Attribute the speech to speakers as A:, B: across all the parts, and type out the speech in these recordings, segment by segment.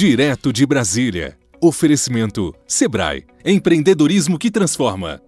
A: Direto de Brasília. Oferecimento Sebrae. Empreendedorismo que transforma.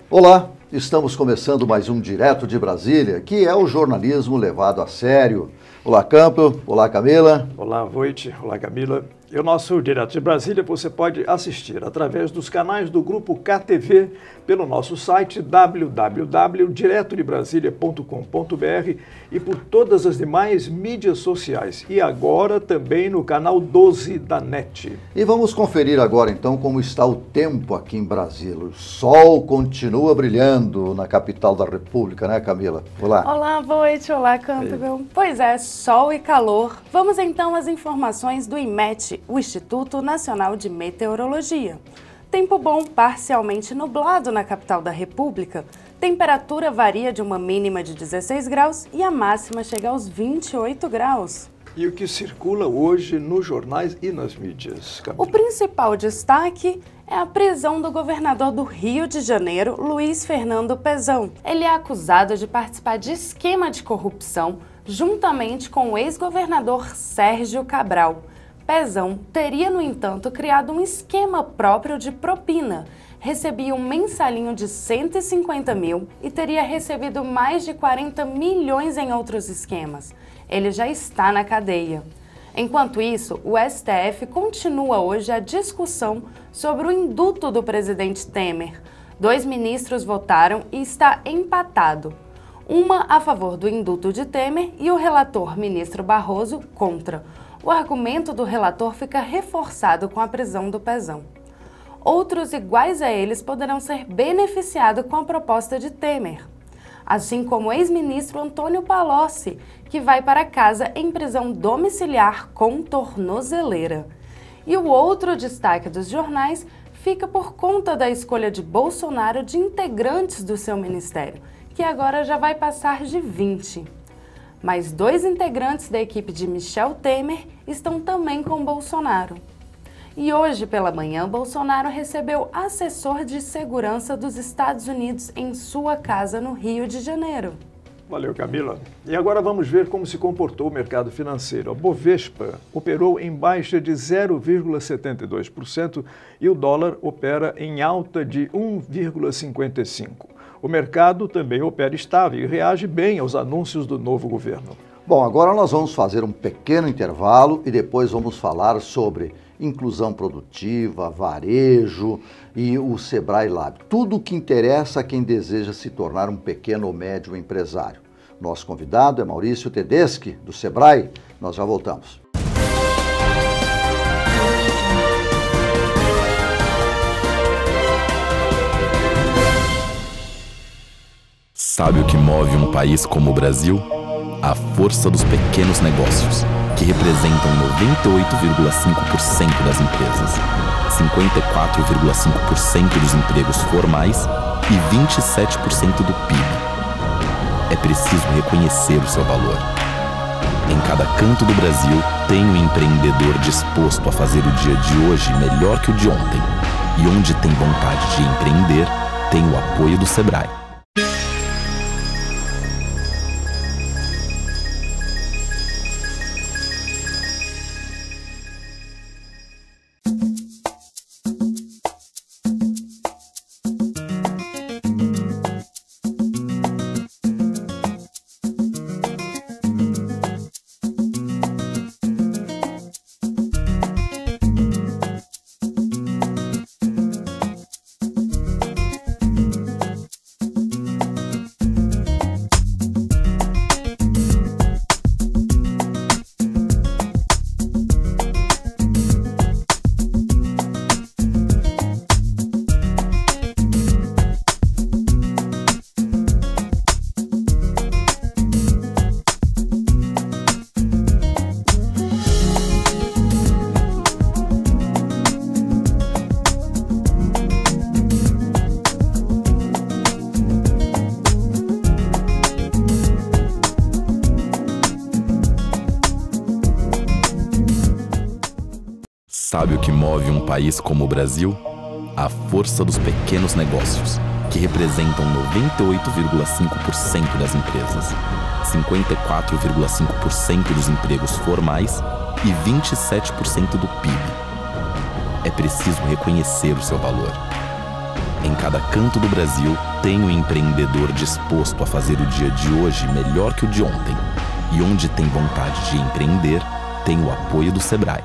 B: Olá, estamos começando mais um Direto de Brasília, que é o jornalismo levado a sério. Olá, Campo. Olá, Camila.
C: Olá, Voit. Olá, Camila. E o nosso Direto de Brasília você pode assistir através dos canais do Grupo KTV, pelo nosso site www.diretodebrasilia.com.br e por todas as demais mídias sociais. E agora também no canal 12 da NET.
B: E vamos conferir agora então como está o tempo aqui em Brasília. O sol continua brilhando na capital da República, né, Camila? Olá.
D: Olá, Voit. Olá, Campbell. Pois é, sol e calor. Vamos então às informações do IMET, o Instituto Nacional de Meteorologia. Tempo bom, parcialmente nublado na capital da República. Temperatura varia de uma mínima de 16 graus e a máxima chega aos 28 graus.
C: E o que circula hoje nos jornais e nas mídias, Camila?
D: O principal destaque é a prisão do governador do Rio de Janeiro, Luiz Fernando Pezão. Ele é acusado de participar de esquema de corrupção juntamente com o ex-governador Sérgio Cabral. Pezão teria, no entanto, criado um esquema próprio de propina. Recebia um mensalinho de 150 mil e teria recebido mais de 40 milhões em outros esquemas. Ele já está na cadeia. Enquanto isso, o STF continua hoje a discussão sobre o indulto do presidente Temer. 2 ministros votaram e está empatado. Uma a favor do indulto de Temer e o relator, ministro Barroso, contra. O argumento do relator fica reforçado com a prisão do Pezão. Outros iguais a eles poderão ser beneficiados com a proposta de Temer, assim como o ex-ministro Antônio Palocci, que vai para casa em prisão domiciliar com tornozeleira. E o outro destaque dos jornais fica por conta da escolha de Bolsonaro de integrantes do seu ministério, que agora já vai passar de 20. Mas 2 integrantes da equipe de Michel Temer estão também com Bolsonaro. E hoje pela manhã, Bolsonaro recebeu assessor de segurança dos Estados Unidos em sua casa no Rio de Janeiro.
C: Valeu, Camila. E agora vamos ver como se comportou o mercado financeiro. A Bovespa operou em baixa de 0,72% e o dólar opera em alta de 1,55%. O mercado também opera estável e reage bem aos anúncios do novo governo.
B: Bom, agora nós vamos fazer um pequeno intervalo e depois vamos falar sobre inclusão produtiva, varejo e o Sebrae Lab. Tudo o que interessa a quem deseja se tornar um pequeno ou médio empresário. Nosso convidado é Maurício Tedeschi, do Sebrae. Nós já voltamos.
E: Sabe o que move um país como o Brasil? A força dos pequenos negócios, que representam 98,5% das empresas, 54,5% dos empregos formais e 27% do PIB. É preciso reconhecer o seu valor. Em cada canto do Brasil, tem um empreendedor disposto a fazer o dia de hoje melhor que o de ontem. E onde tem vontade de empreender, tem o apoio do Sebrae. Sabe o que move um país como o Brasil? A força dos pequenos negócios, que representam 98,5% das empresas, 54,5% dos empregos formais e 27% do PIB. É preciso reconhecer o seu valor. Em cada canto do Brasil, tem um empreendedor disposto a fazer o dia de hoje melhor que o de ontem. E onde tem vontade de empreender, tem o apoio do Sebrae.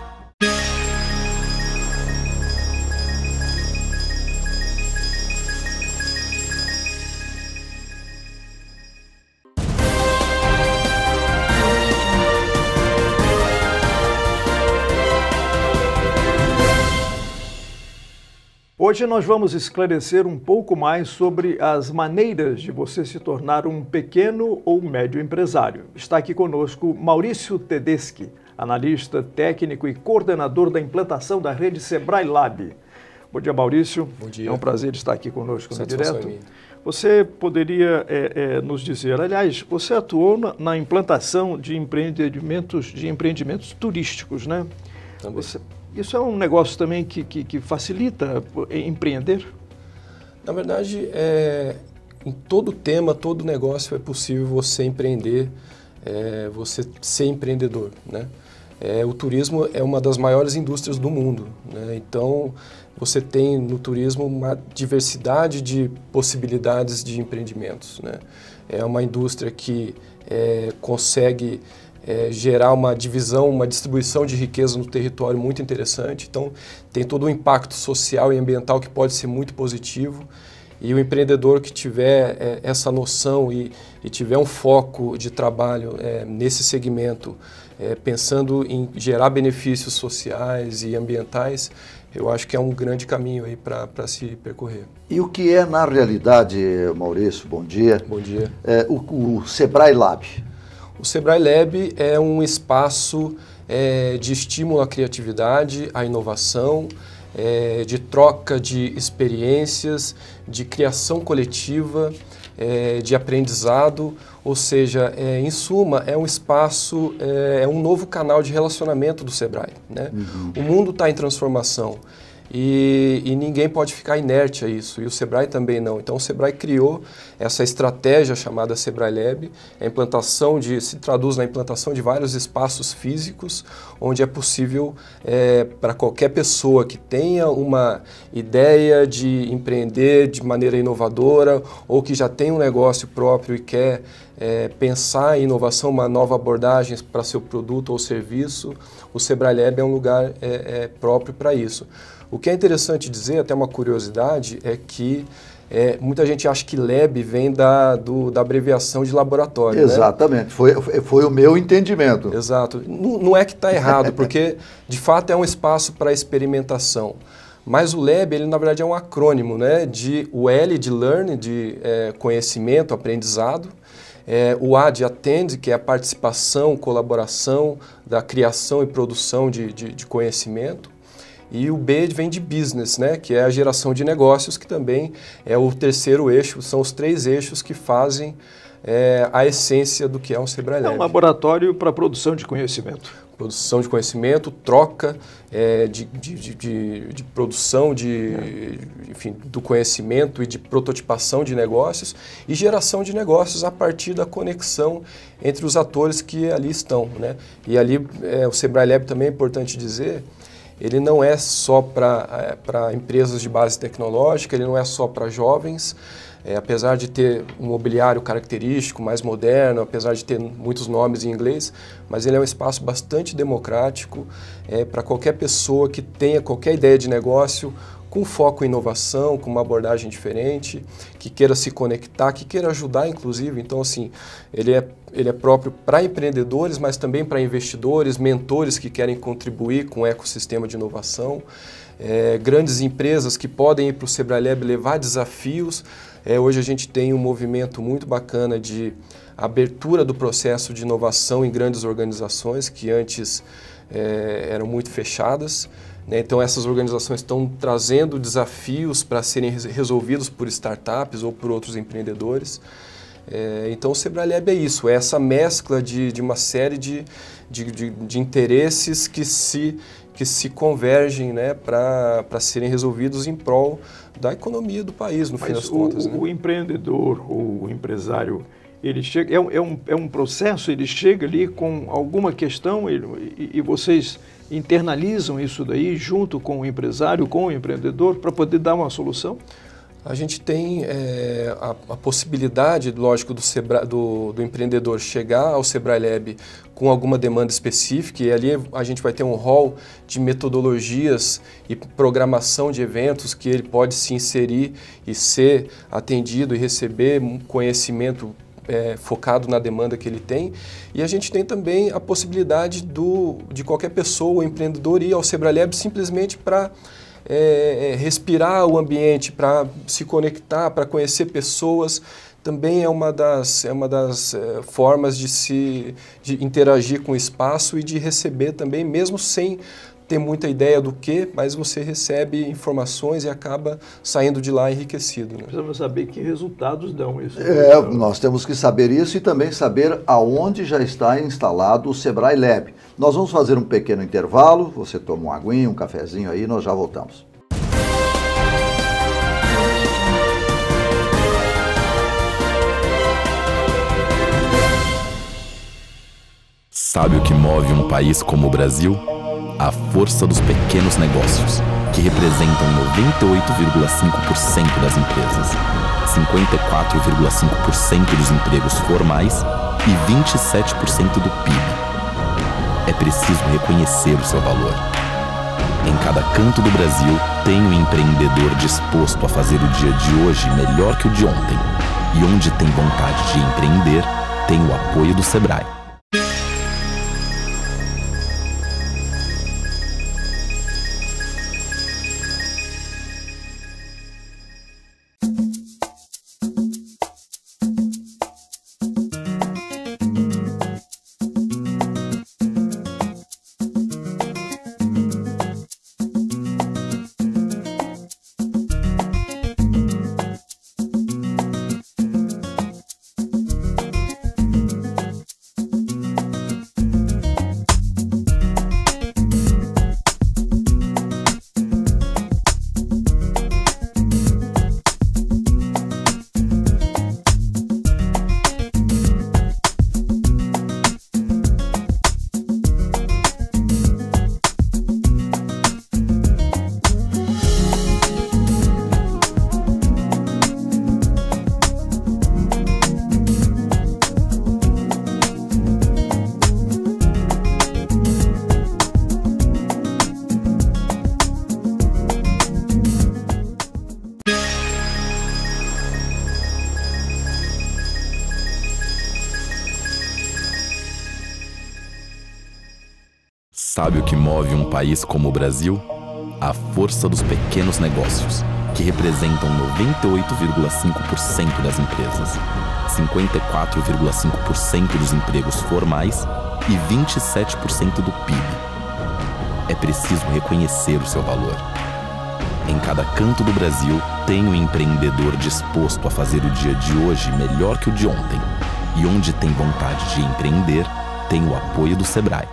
C: Hoje nós vamos esclarecer um pouco mais sobre as maneiras de você se tornar um pequeno ou médio empresário. Está aqui conosco Maurício Tedeschi, analista técnico e coordenador da implantação da rede Sebrae Lab. Bom dia, Maurício.
F: Bom dia.
C: É um prazer estar aqui conosco no
F: Satisfação
C: Direto.
F: é minha.
C: Você poderia nos dizer, aliás, você atuou na implantação de empreendimentos turísticos, né?
F: Também.
C: Isso é um negócio também que facilita empreender?
F: Na verdade, em todo tema, todo negócio é possível você empreender, você ser empreendedor, né? O turismo é uma das maiores indústrias do mundo, né? Então, você tem no turismo uma diversidade de possibilidades de empreendimentos, né? É uma indústria que consegue gerar uma divisão, uma distribuição de riqueza no território muito interessante. Então, tem todo um impacto social e ambiental que pode ser muito positivo. E o empreendedor que tiver essa noção e tiver um foco de trabalho nesse segmento, pensando em gerar benefícios sociais e ambientais, eu acho que é um grande caminho aí para se percorrer.
B: E o que é, na realidade, Maurício, bom dia,
F: Bom dia.
B: O Sebrae Lab?
F: O Sebrae Lab é um espaço de estímulo à criatividade, à inovação, de troca de experiências, de criação coletiva, de aprendizado, ou seja, em suma, é um espaço, é um novo canal de relacionamento do Sebrae, né? Uhum. O mundo está em transformação. E ninguém pode ficar inerte a isso, e o Sebrae também não. Então o Sebrae criou essa estratégia chamada Sebrae Lab, se traduz na implantação de vários espaços físicos, onde é possível para qualquer pessoa que tenha uma ideia de empreender de maneira inovadora, ou que já tem um negócio próprio e quer pensar em inovação, uma nova abordagem para seu produto ou serviço, o Sebrae Lab é um lugar próprio para isso. O que é interessante dizer, até uma curiosidade, é que muita gente acha que Lab vem da abreviação de laboratório.
B: Exatamente, né? Foi o meu entendimento.
F: Exato. Não é que está errado, porque de fato é um espaço para experimentação. Mas o Lab, ele na verdade é um acrônimo, né? O L de Learn, de conhecimento, aprendizado. O A de Attend, que é a participação, colaboração da criação e produção de conhecimento. E o B vem de business, né, que é a geração de negócios, que também é o terceiro eixo, são os três eixos que fazem a essência do que é um Sebrae Lab.
C: É um laboratório para produção de conhecimento.
F: Produção de conhecimento, troca de produção enfim, do conhecimento e de prototipação de negócios e geração de negócios a partir da conexão entre os atores que ali estão, né? E ali o Sebrae Lab também é importante dizer, ele não é só para empresas de base tecnológica, ele não é só para jovens, apesar de ter um mobiliário característico, mais moderno, apesar de ter muitos nomes em inglês, mas ele é um espaço bastante democrático para qualquer pessoa que tenha qualquer ideia de negócio, com foco em inovação, com uma abordagem diferente, que queira se conectar, que queira ajudar, inclusive. Então, assim, ele é próprio para empreendedores, mas também para investidores, mentores que querem contribuir com o ecossistema de inovação, grandes empresas que podem ir para o Sebrae Lab levar desafios. Hoje a gente tem um movimento muito bacana de abertura do processo de inovação em grandes organizações que antes eram muito fechadas. Então essas organizações estão trazendo desafios para serem resolvidos por startups ou por outros empreendedores. Então o Sebrae Lab é isso, é essa mescla de uma série de interesses que se convergem, né, para serem resolvidos em prol da economia do país, no fim das contas.
C: O empreendedor ou o empresário, Ele chega, é um processo, ele chega ali com alguma questão e vocês internalizam isso daí junto com o empresário, com o empreendedor, para poder dar uma solução?
F: A gente tem a possibilidade, lógico, do empreendedor chegar ao Sebrae Lab com alguma demanda específica, e ali a gente vai ter um rol de metodologias e programação de eventos que ele pode se inserir e ser atendido e receber conhecimento focado na demanda que ele tem. E a gente tem também a possibilidade de qualquer pessoa ou empreendedor ir ao Sebrae Lab simplesmente para respirar o ambiente, para se conectar, para conhecer pessoas. Também é uma das formas de interagir com o espaço e de receber também, mesmo sem ter muita ideia do que, mas você recebe informações e acaba saindo de lá enriquecido. Né?
C: Precisamos saber que resultados dão isso.
B: Nós temos que saber isso e também saber aonde já está instalado o Sebrae Lab. Nós vamos fazer um pequeno intervalo, você toma uma aguinha, um cafezinho aí, nós já voltamos.
E: Sabe o que move um país como o Brasil? A força dos pequenos negócios, que representam 98,5% das empresas, 54,5% dos empregos formais e 27% do PIB. É preciso reconhecer o seu valor. Em cada canto do Brasil, tem um empreendedor disposto a fazer o dia de hoje melhor que o de ontem. E onde tem vontade de empreender, tem o apoio do Sebrae. Sabe o que move um país como o Brasil? A força dos pequenos negócios, que representam 98,5% das empresas, 54,5% dos empregos formais e 27% do PIB. É preciso reconhecer o seu valor. Em cada canto do Brasil, tem um empreendedor disposto a fazer o dia de hoje melhor que o de ontem. E onde tem vontade de empreender, tem o apoio do Sebrae.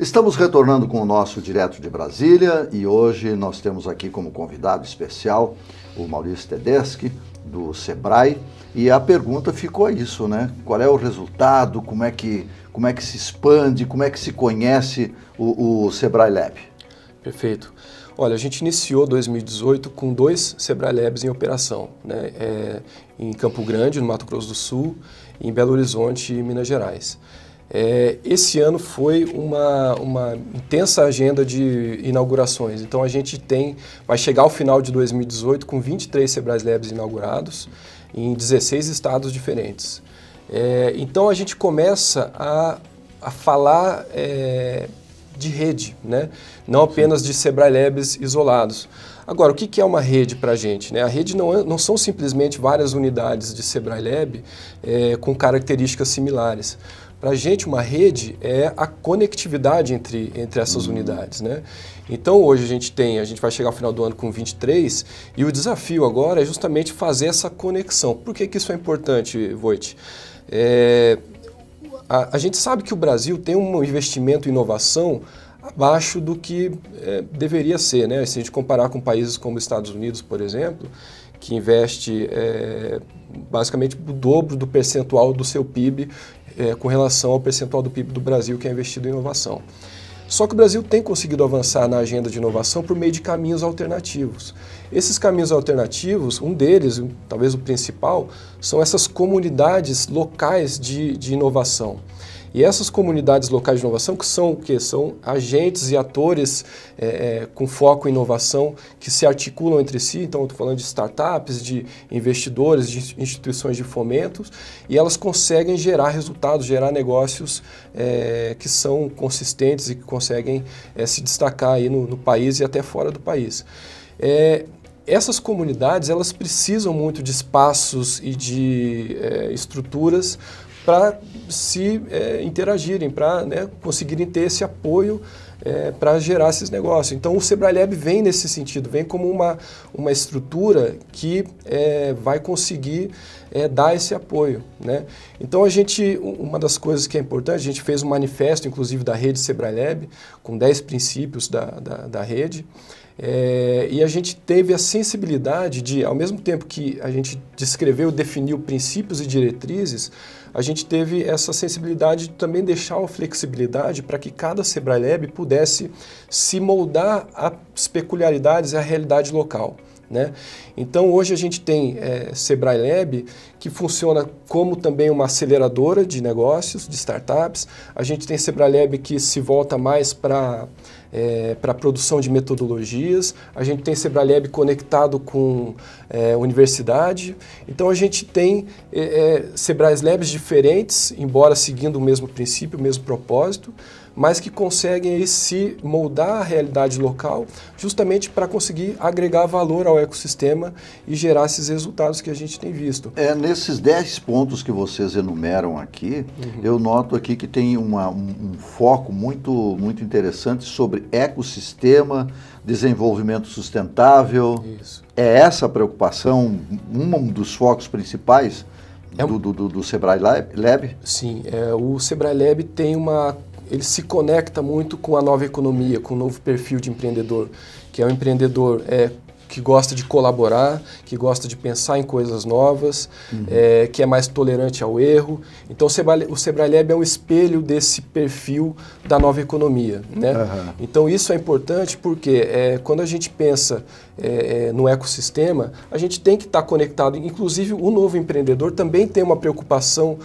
B: Estamos retornando com o nosso Direto de Brasília e hoje nós temos aqui como convidado especial o Maurício Tedeschi, do Sebrae, e a pergunta ficou isso, né? Qual é o resultado, como é que se expande, como é que se conhece o Sebrae Lab?
F: Perfeito. Olha, a gente iniciou 2018 com 2 Sebrae Labs em operação, né? Em Campo Grande, no Mato Grosso do Sul, e em Belo Horizonte, Minas Gerais. Esse ano foi uma intensa agenda de inaugurações, então a gente vai chegar ao final de 2018 com 23 Sebrae Labs inaugurados em 16 estados diferentes. Então a gente começa a falar de rede, né? Não apenas de Sebrae Labs isolados. Agora, o que é uma rede para a gente, né? A rede não são simplesmente várias unidades de Sebrae Lab com características similares. Para a gente, uma rede é a conectividade entre essas unidades, né? Então, hoje a gente vai chegar ao final do ano com 23 e o desafio agora é justamente fazer essa conexão. Por que isso é importante, Voit? A gente sabe que o Brasil tem um investimento em inovação abaixo do que deveria ser, né? Se a gente comparar com países como os Estados Unidos, por exemplo, que investe basicamente o dobro do percentual do seu PIB com relação ao percentual do PIB do Brasil que é investido em inovação. Só que o Brasil tem conseguido avançar na agenda de inovação por meio de caminhos alternativos. Esses caminhos alternativos, um deles, talvez o principal, são essas comunidades locais de inovação. E essas comunidades locais de inovação, que são o quê? São agentes e atores com foco em inovação que se articulam entre si. Então, eu estou falando de startups, de investidores, de instituições de fomentos, e elas conseguem gerar resultados, gerar negócios que são consistentes e que conseguem se destacar aí no país e até fora do país. Essas comunidades, elas precisam muito de espaços e de estruturas para se interagirem, para conseguirem ter esse apoio para gerar esses negócios. Então, o Sebrae Lab vem nesse sentido, vem como uma estrutura que vai conseguir dar esse apoio, né? Então, uma das coisas que é importante, a gente fez um manifesto, inclusive, da rede Sebrae Lab, com 10 princípios da rede, e a gente teve a sensibilidade de, ao mesmo tempo que a gente descreveu, definiu princípios e diretrizes, a gente teve essa sensibilidade de também deixar uma flexibilidade para que cada Sebrae Lab pudesse se moldar às peculiaridades e à realidade local, né? Então, hoje a gente tem Sebrae Lab, que funciona como também uma aceleradora de negócios, de startups. A gente tem Sebrae Lab que se volta mais para a produção de metodologias. A gente tem Sebrae Lab conectado com universidade. Então, a gente tem Sebrae Labs diferentes, embora seguindo o mesmo princípio, o mesmo propósito, mas que conseguem aí se moldar à realidade local justamente para conseguir agregar valor ao ecossistema e gerar esses resultados que a gente tem visto.
B: Nesses 10 pontos que vocês enumeram aqui, eu noto aqui que tem um foco muito interessante sobre ecossistema, desenvolvimento sustentável.
F: Isso.
B: É essa a preocupação, um dos focos principais do Sebrae Lab?
F: Sim, o Sebrae Lab ele se conecta muito com a nova economia, com o novo perfil de empreendedor, que é um empreendedor que gosta de colaborar, que gosta de pensar em coisas novas, que é mais tolerante ao erro. Então, o Sebrae Lab é um espelho desse perfil da nova economia, né? Então, isso é importante porque quando a gente pensa no ecossistema, a gente tem que estar conectado. Inclusive, o novo empreendedor também tem uma preocupação,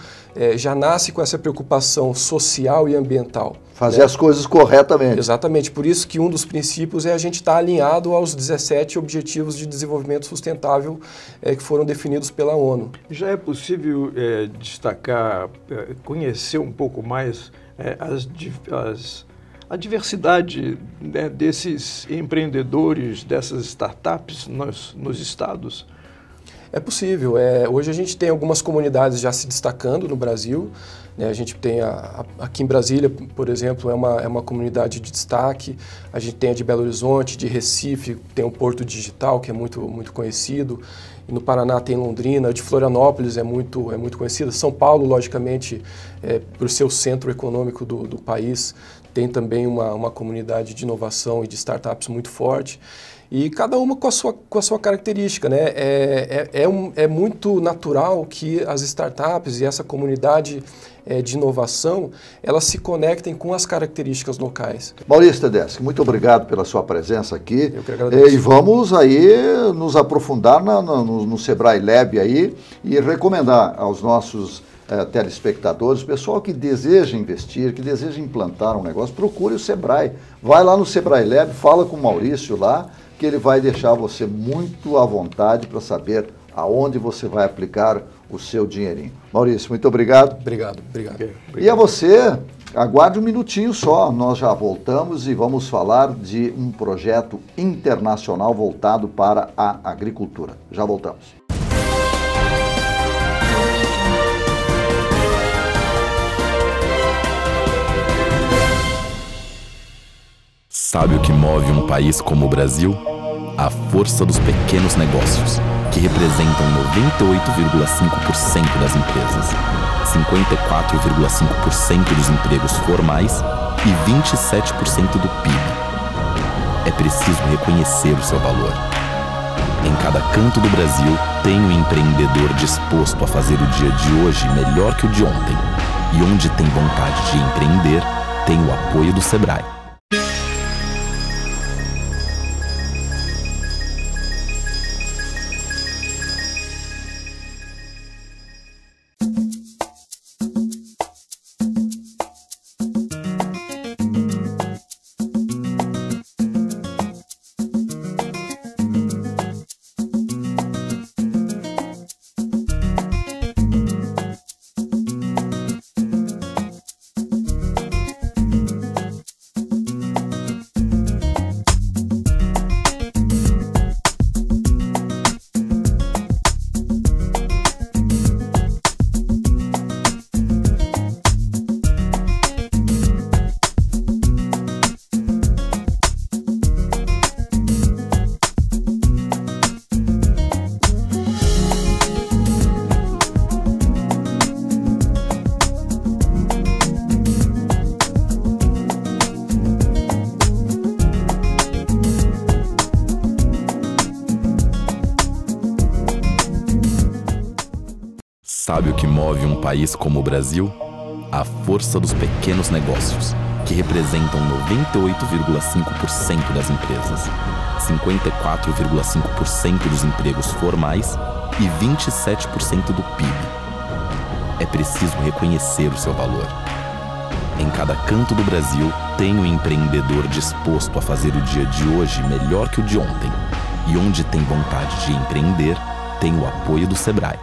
F: já nasce com essa preocupação social e ambiental.
B: Fazer as coisas corretamente.
F: Exatamente, por isso que um dos princípios é a gente estar alinhado aos 17 Objetivos de Desenvolvimento Sustentável que foram definidos pela ONU.
C: Já é possível destacar, conhecer um pouco mais a diversidade, né, desses empreendedores, dessas startups nos estados?
F: É possível. Hoje a gente tem algumas comunidades já se destacando no Brasil. A gente tem aqui em Brasília, por exemplo, é uma comunidade de destaque. A gente tem a de Belo Horizonte, de Recife, tem o Porto Digital, que é muito conhecido. E no Paraná tem Londrina, a de Florianópolis é muito conhecida. São Paulo, logicamente, por ser o centro econômico do país, tem também uma comunidade de inovação e de startups muito forte. E cada uma com a sua característica, né? É muito natural que as startups e essa comunidade de inovação, elas se conectem com as características locais.
B: Maurício Tedeschi, muito obrigado pela sua presença aqui.
F: Eu que agradeço.
B: E vamos aí nos aprofundar no Sebrae Lab aí e recomendar aos nossos telespectadores, pessoal que deseja investir, que deseja implantar um negócio, procure o Sebrae. Vai lá no Sebrae Lab, fala com o Maurício lá, que ele vai deixar você muito à vontade para saber aonde você vai aplicar o seu dinheirinho. Maurício, muito obrigado.
F: Obrigado.
B: E a você, aguarde um minutinho só, nós já voltamos e vamos falar de um projeto internacional voltado para a agricultura. Já voltamos.
E: Sabe o que move um país como o Brasil? A força dos pequenos negócios, que representam 98,5% das empresas, 54,5% dos empregos formais e 27% do PIB. É preciso reconhecer o seu valor. Em cada canto do Brasil, tem um empreendedor disposto a fazer o dia de hoje melhor que o de ontem. E onde tem vontade de empreender, tem o apoio do Sebrae. Sabe o que move um país como o Brasil? A força dos pequenos negócios, que representam 98,5% das empresas, 54,5% dos empregos formais e 27% do PIB. É preciso reconhecer o seu valor. Em cada canto do Brasil, tem um empreendedor disposto a fazer o dia de hoje melhor que o de ontem. E onde tem vontade de empreender, tem o apoio do Sebrae.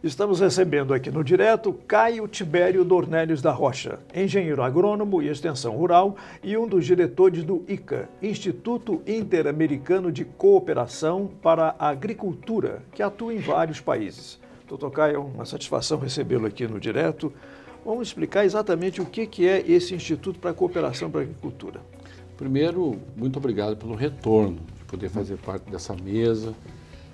C: Estamos recebendo aqui no Direto Caio Tibério Dornelles da Rocha, engenheiro agrônomo e extensão rural e um dos diretores do ICA, Instituto Interamericano de Cooperação para a Agricultura, que atua em vários países. Doutor Caio, é uma satisfação recebê-lo aqui no Direto. Vamos explicar exatamente o que é esse Instituto para a Cooperação para a Agricultura.
G: Primeiro, muito obrigado pelo retorno, de poder fazer parte dessa mesa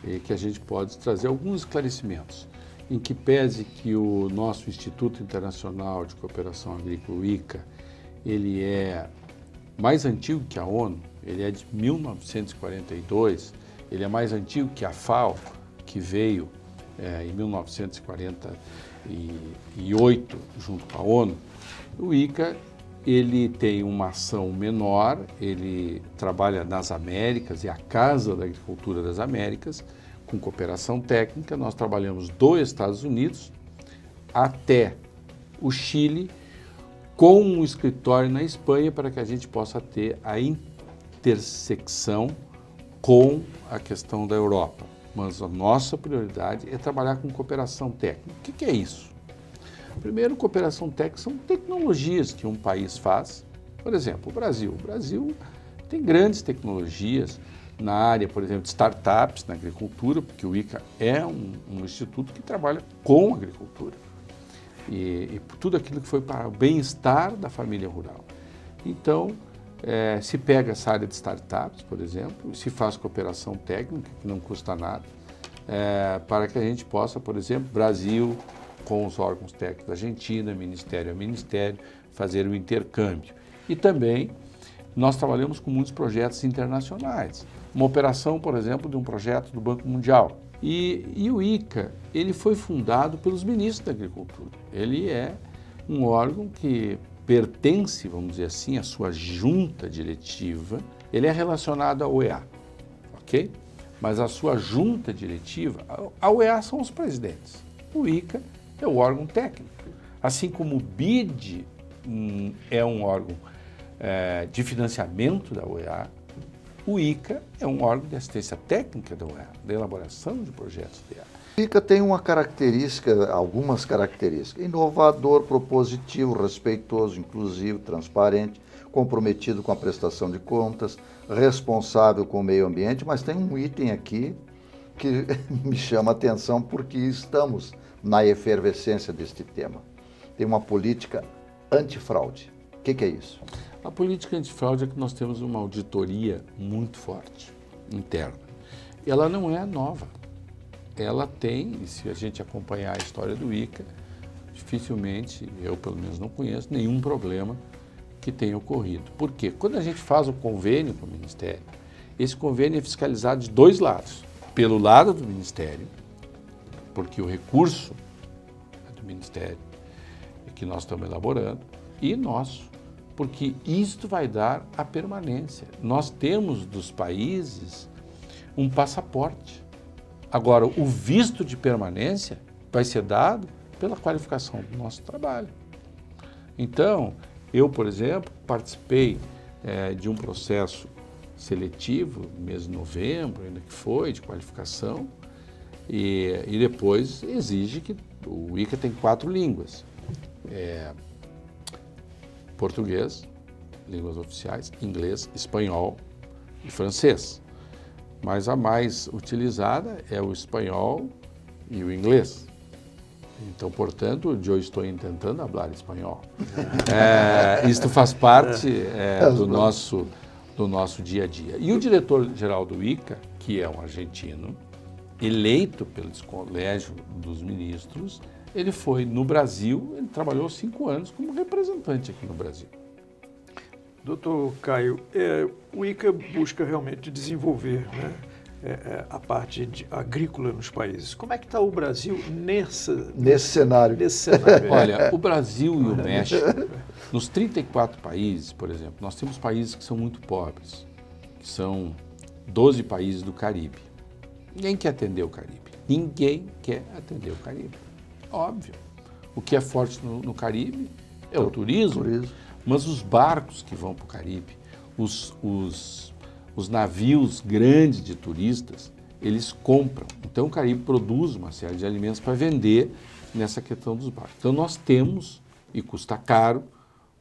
G: e que a gente pode trazer alguns esclarecimentos. Em que pese que o nosso Instituto Internacional de Cooperação Agrícola, o ICA, ele é mais antigo que a ONU, ele é de 1942, ele é mais antigo que a FAO, que veio em 1948 junto com a ONU. O ICA, ele tem uma ação menor, ele trabalha nas Américas, é a Casa da Agricultura das Américas, com cooperação técnica. Nós trabalhamos dos Estados Unidos até o Chile, com um escritório na Espanha, para que a gente possa ter a intersecção com a questão da Europa. Mas a nossa prioridade é trabalhar com cooperação técnica. O que é isso? Primeiro, cooperação técnica são tecnologias que um país faz. Por exemplo, o Brasil. O Brasil tem grandes tecnologias na área, por exemplo, de startups na agricultura, porque o ICA é um instituto que trabalha com agricultura e tudo aquilo que foi para o bem-estar da família rural. Então, se pega essa área de startups, por exemplo, se faz cooperação técnica, que não custa nada, para que a gente possa, por exemplo, Brasil, com os órgãos técnicos da Argentina, ministério a ministério, fazer o intercâmbio. E também nós trabalhamos com muitos projetos internacionais. Uma operação, por exemplo, de um projeto do Banco Mundial. E o ICA, ele foi fundado pelos ministros da Agricultura. Ele é um órgão que pertence, vamos dizer assim, à sua junta diretiva. Ele é relacionado à OEA, ok? Mas a sua junta diretiva, a OEA são os presidentes. O ICA é o órgão técnico. Assim como o BID é um órgão de financiamento da OEA, o ICA é um órgão de assistência técnica da OEA, da elaboração de projetos da OEA.
B: O ICA tem uma característica, algumas características: inovador, propositivo, respeitoso, inclusivo, transparente, comprometido com a prestação de contas, responsável com o meio ambiente, mas tem um item aqui que me chama a atenção porque estamos na efervescência deste tema. tem uma política antifraude. O que é isso?
G: A política antifraude é que nós temos uma auditoria muito forte, interna. Ela não é nova. Ela tem, e se a gente acompanhar a história do ICA, dificilmente, eu pelo menos não conheço, nenhum problema que tenha ocorrido. Por quê? Quando a gente faz o convênio com o Ministério, esse convênio é fiscalizado de dois lados. Pelo lado do Ministério, porque o recurso é do Ministério que nós estamos elaborando, e nosso, porque isto vai dar a permanência. Nós temos dos países um passaporte. Agora, o visto de permanência vai ser dado pela qualificação do nosso trabalho. Então, eu, por exemplo, participei de um processo seletivo, no mês de novembro, ainda que foi, de qualificação, e depois exige que o ICA tem 4 línguas. Português, línguas oficiais, inglês, espanhol e francês. Mas a mais utilizada é o espanhol e o inglês. Então, portanto, eu estou tentando falar espanhol. Isto faz parte do nosso dia a dia. E o diretor-geral do ICA, que é um argentino, eleito pelo Colégio dos Ministros, ele foi no Brasil, ele trabalhou 5 anos como representante aqui no Brasil.
C: Doutor Caio, o ICA busca realmente desenvolver, né, a parte agrícola nos países. Como é que está o Brasil
B: nesse cenário?
G: Olha, o Brasil e o México, nos 34 países, por exemplo, nós temos países que são muito pobres, que são 12 países do Caribe. Ninguém quer atender o Caribe. Ninguém quer atender o Caribe. Óbvio. O que é forte no Caribe é o turismo. Mas os barcos que vão para o Caribe, os navios grandes de turistas, eles compram. Então o Caribe produz uma série de alimentos para vender nessa questão dos barcos. Então nós temos, e custa caro,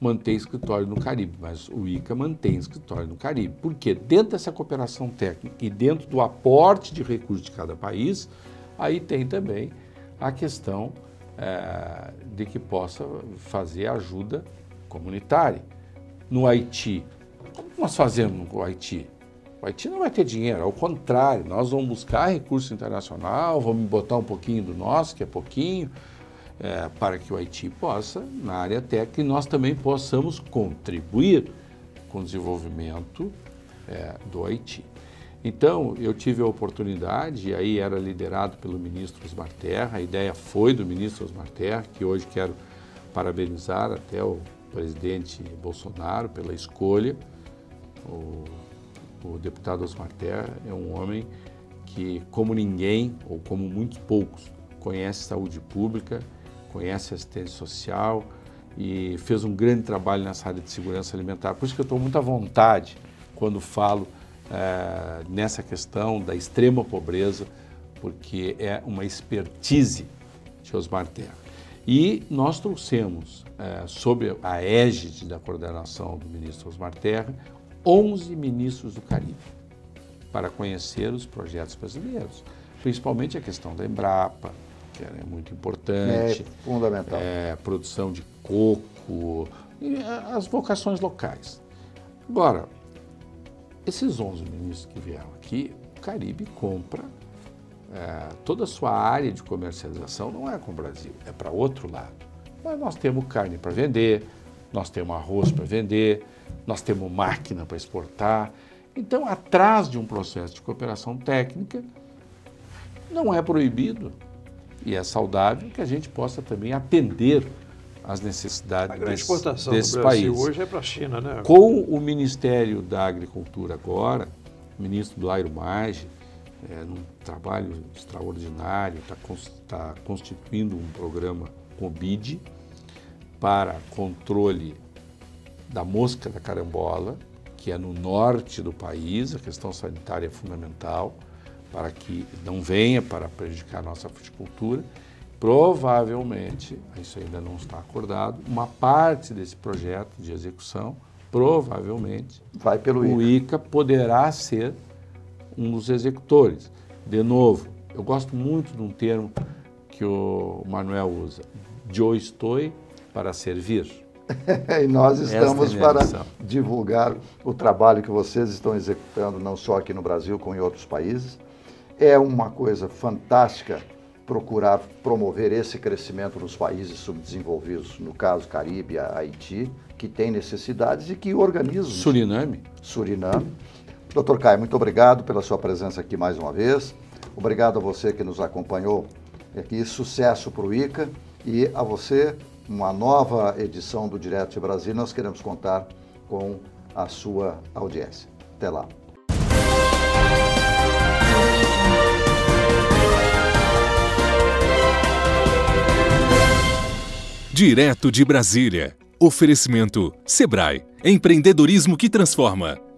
G: manter escritório no Caribe, mas o ICA mantém escritório no Caribe. Porque dentro dessa cooperação técnica e dentro do aporte de recursos de cada país, aí tem também a questão de que possa fazer ajuda comunitária. No Haiti, como nós fazemos no Haiti? O Haiti não vai ter dinheiro, ao contrário, nós vamos buscar recurso internacional, vamos botar um pouquinho do nosso, que é pouquinho, para que o Haiti possa, na área técnica, e nós também possamos contribuir com o desenvolvimento do Haiti. Então, eu tive a oportunidade, e aí era liderado pelo ministro Osmar Terra, a ideia foi do ministro Osmar Terra, que hoje quero parabenizar até o presidente Bolsonaro pela escolha. O deputado Osmar Terra é um homem que, como ninguém, ou como muitos poucos, conhece saúde pública, conhece assistência social e fez um grande trabalho nessa área de segurança alimentar. Por isso que eu estou muito à vontade quando falo nessa questão da extrema pobreza, porque é uma expertise de Osmar Terra. E nós trouxemos, sob a égide da coordenação do ministro Osmar Terra, 11 ministros do Caribe para conhecer os projetos brasileiros, principalmente a questão da Embrapa, que é muito importante,
B: fundamental,
G: produção de coco, e as vocações locais. Agora, esses 11 ministros que vieram aqui, o Caribe compra toda a sua área de comercialização, não é com o Brasil, é para outro lado. Mas nós temos carne para vender, nós temos arroz para vender, nós temos máquina para exportar. Então, atrás de um processo de cooperação técnica, não é proibido e é saudável que a gente possa também atender às necessidades desses países. A grande exportação do Brasil
C: hoje é para a China, né?
G: Com o Ministério da Agricultura agora, o ministro Blairo Maggi, num trabalho extraordinário, está constituindo um programa COBID para controle da mosca da carambola, que é no norte do país. A questão sanitária é fundamental para que não venha para prejudicar a nossa fruticultura. Provavelmente, isso ainda não está acordado, uma parte desse projeto de execução, provavelmente,
B: vai pelo
G: o ICA poderá ser um dos executores. De novo, eu gosto muito de um termo que o Manuel usa, yo estoy para servir.
B: E nós estamos para
G: missão.
B: divulgar o trabalho que vocês estão executando, não só aqui no Brasil, como em outros países. É uma coisa fantástica procurar promover esse crescimento nos países subdesenvolvidos, no caso Caribe, Haiti, que tem necessidades e que organismos...
G: Suriname.
B: Dr. Caio, muito obrigado pela sua presença aqui mais uma vez. Obrigado a você que nos acompanhou aqui. Sucesso para o ICA e a você, uma nova edição do Direto de Brasília. Nós queremos contar com a sua audiência. Até lá.
A: Direto de Brasília. Oferecimento Sebrae. Empreendedorismo que transforma.